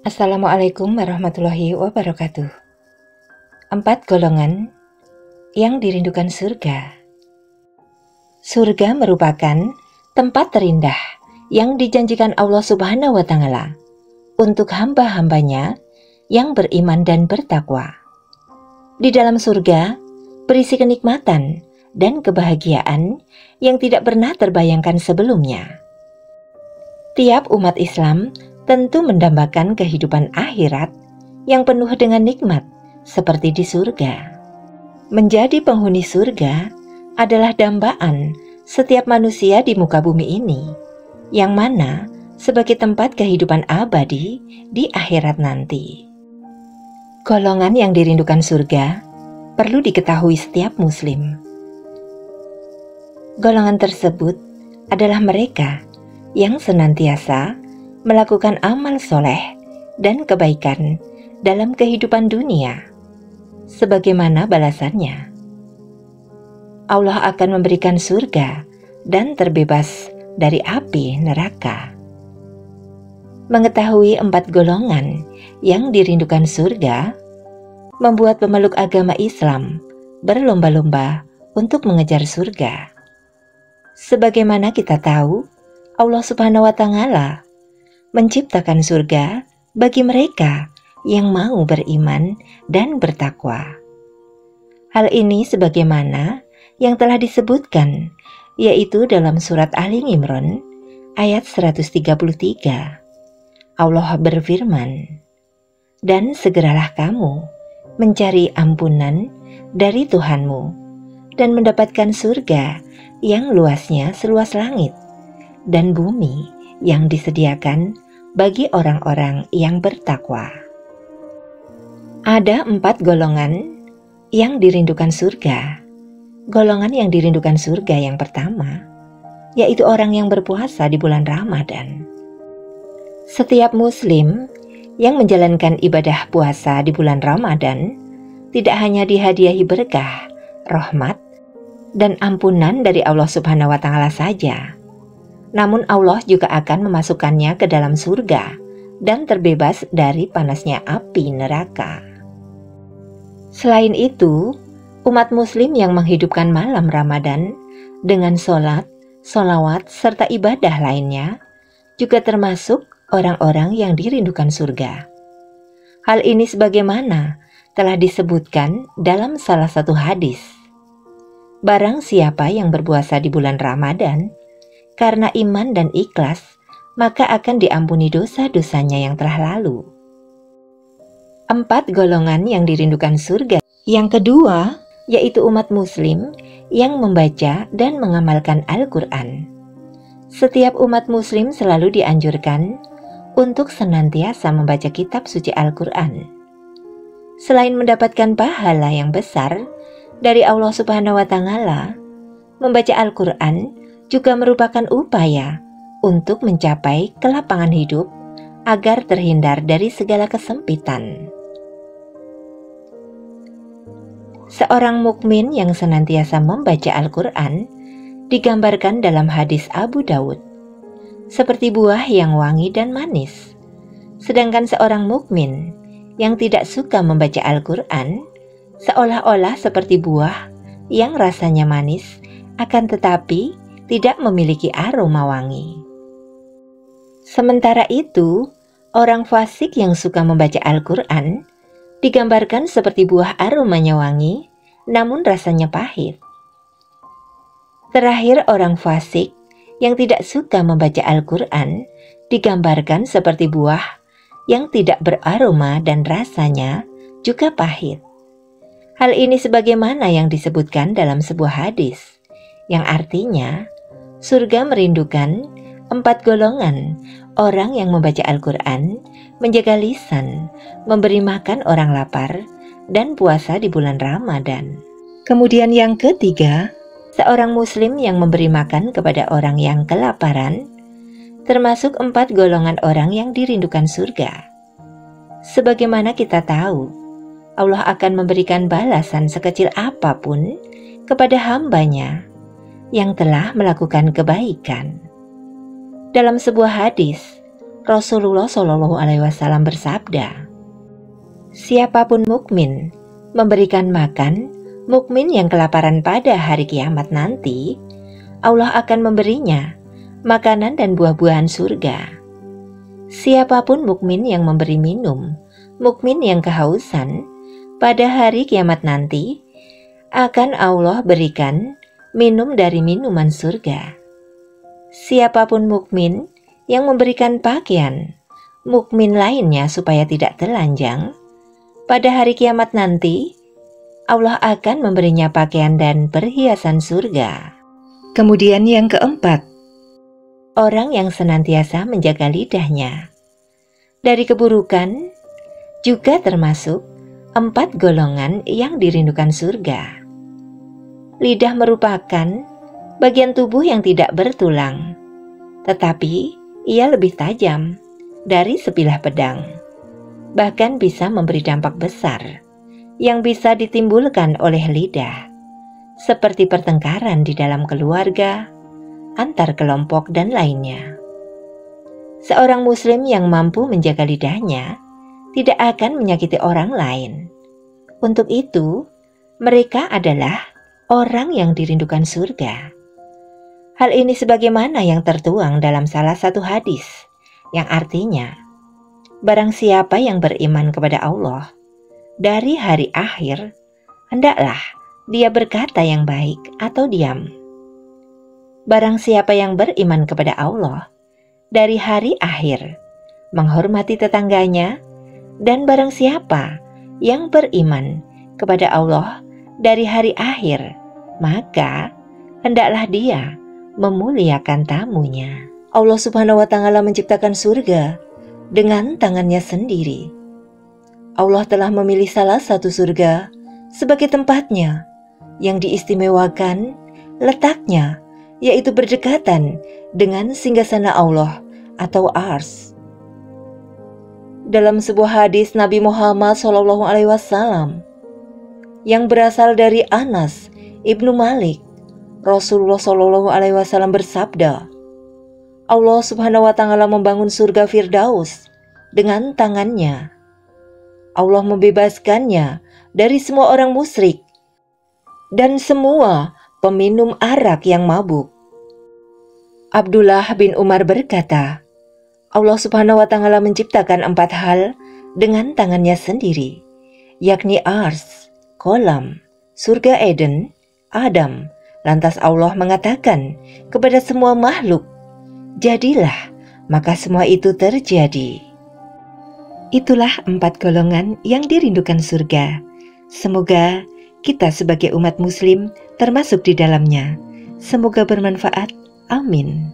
Assalamualaikum warahmatullahi wabarakatuh. 4 golongan yang dirindukan surga. Surga merupakan tempat terindah yang dijanjikan Allah Subhanahu wa Ta'ala untuk hamba-hambanya yang beriman dan bertakwa. Di dalam surga berisi kenikmatan dan kebahagiaan yang tidak pernah terbayangkan sebelumnya. Tiap umat Islam tentu mendambakan kehidupan akhirat yang penuh dengan nikmat seperti di surga. Menjadi penghuni surga adalah dambaan setiap manusia di muka bumi ini, yang mana sebagai tempat kehidupan abadi di akhirat nanti. Golongan yang dirindukan surga perlu diketahui setiap muslim. Golongan tersebut adalah mereka yang senantiasa melakukan amal soleh dan kebaikan dalam kehidupan dunia. Sebagaimana balasannya, Allah akan memberikan surga dan terbebas dari api neraka. Mengetahui 4 golongan yang dirindukan surga membuat pemeluk agama Islam berlomba-lomba untuk mengejar surga. Sebagaimana kita tahu, Allah Subhanahu wa Ta'ala menciptakan surga bagi mereka yang mau beriman dan bertakwa. Hal ini sebagaimana yang telah disebutkan, yaitu dalam surat Ali Imran ayat 133. Allah berfirman, "Dan segeralah kamu mencari ampunan dari Tuhanmu dan mendapatkan surga yang luasnya seluas langit dan bumi yang disediakan bagi orang-orang yang bertakwa." Ada 4 golongan yang dirindukan surga. Golongan yang dirindukan surga yang pertama, yaitu orang yang berpuasa di bulan Ramadan. Setiap muslim yang menjalankan ibadah puasa di bulan Ramadan tidak hanya dihadiahi berkah, rahmat, dan ampunan dari Allah Subhanahu wa Ta'ala saja, namun Allah juga akan memasukkannya ke dalam surga dan terbebas dari panasnya api neraka. Selain itu, umat muslim yang menghidupkan malam Ramadan dengan sholat, sholawat, serta ibadah lainnya juga termasuk orang-orang yang dirindukan surga. Hal ini sebagaimana telah disebutkan dalam salah satu hadis. Barang siapa yang berpuasa di bulan Ramadan karena iman dan ikhlas, maka akan diampuni dosa-dosanya yang telah lalu. 4 golongan yang dirindukan surga. Yang kedua, yaitu umat muslim yang membaca dan mengamalkan Al-Quran. Setiap umat muslim selalu dianjurkan untuk senantiasa membaca kitab suci Al-Quran. Selain mendapatkan pahala yang besar dari Allah Subhanahu wa Ta'ala, membaca Al-Quran juga merupakan upaya untuk mencapai kelapangan hidup agar terhindar dari segala kesempitan. Seorang mukmin yang senantiasa membaca Al-Quran digambarkan dalam hadis Abu Daud seperti buah yang wangi dan manis. Sedangkan seorang mukmin yang tidak suka membaca Al-Quran seolah-olah seperti buah yang rasanya manis akan tetapi tidak memiliki aroma wangi. Sementara itu, orang fasik yang suka membaca Al-Quran digambarkan seperti buah aromanya wangi, namun rasanya pahit. Terakhir, orang fasik yang tidak suka membaca Al-Quran digambarkan seperti buah yang tidak beraroma dan rasanya juga pahit. Hal ini sebagaimana yang disebutkan dalam sebuah hadis, yang artinya surga merindukan 4 golongan orang yang membaca Al-Quran, menjaga lisan, memberi makan orang lapar, dan puasa di bulan Ramadan. Kemudian yang ketiga, seorang muslim yang memberi makan kepada orang yang kelaparan, termasuk 4 golongan orang yang dirindukan surga. Sebagaimana kita tahu, Allah akan memberikan balasan sekecil apapun kepada hambanya yang telah melakukan kebaikan. Dalam sebuah hadis, Rasulullah Shallallahu Alaihi Wasallam bersabda, siapapun mukmin memberikan makan mukmin yang kelaparan pada hari kiamat nanti, Allah akan memberinya makanan dan buah-buahan surga. Siapapun mukmin yang memberi minum mukmin yang kehausan pada hari kiamat nanti, akan Allah berikan minum dari minuman surga. Siapapun mukmin yang memberikan pakaian mukmin lainnya supaya tidak telanjang, pada hari kiamat nanti Allah akan memberinya pakaian dan perhiasan surga. Kemudian yang keempat, orang yang senantiasa menjaga lidahnya dari keburukan, juga termasuk 4 golongan yang dirindukan surga. Lidah merupakan bagian tubuh yang tidak bertulang, tetapi ia lebih tajam dari sebilah pedang, bahkan bisa memberi dampak besar yang bisa ditimbulkan oleh lidah, seperti pertengkaran di dalam keluarga, antar kelompok, dan lainnya. Seorang muslim yang mampu menjaga lidahnya tidak akan menyakiti orang lain. Untuk itu, mereka adalah orang yang dirindukan surga. Hal ini sebagaimana yang tertuang dalam salah satu hadis, yang artinya, barang siapa yang beriman kepada Allah dari hari akhir, hendaklah dia berkata yang baik atau diam. Barang siapa yang beriman kepada Allah dari hari akhir, menghormati tetangganya, dan barang siapa yang beriman kepada Allah dari hari akhir, maka hendaklah dia memuliakan tamunya. Allah Subhanahu wa Ta'ala menciptakan surga dengan tangannya sendiri. Allah telah memilih salah satu surga sebagai tempatnya yang diistimewakan letaknya, yaitu berdekatan dengan singgasana Allah atau Ars. Dalam sebuah hadis Nabi Muhammad SAW yang berasal dari Anas ibnu Malik, Rasulullah SAW bersabda, Allah Subhanahu wa Ta'ala membangun surga Firdaus dengan tangannya. Allah membebaskannya dari semua orang musyrik dan semua peminum arak yang mabuk. Abdullah bin Umar berkata, Allah Subhanahu wa Ta'ala menciptakan 4 hal dengan tangannya sendiri, yakni Ars, kolam, surga Eden, Adam. Lantas Allah mengatakan kepada semua makhluk, jadilah, maka semua itu terjadi. Itulah 4 golongan yang dirindukan surga. Semoga kita sebagai umat muslim termasuk di dalamnya. Semoga bermanfaat. Amin.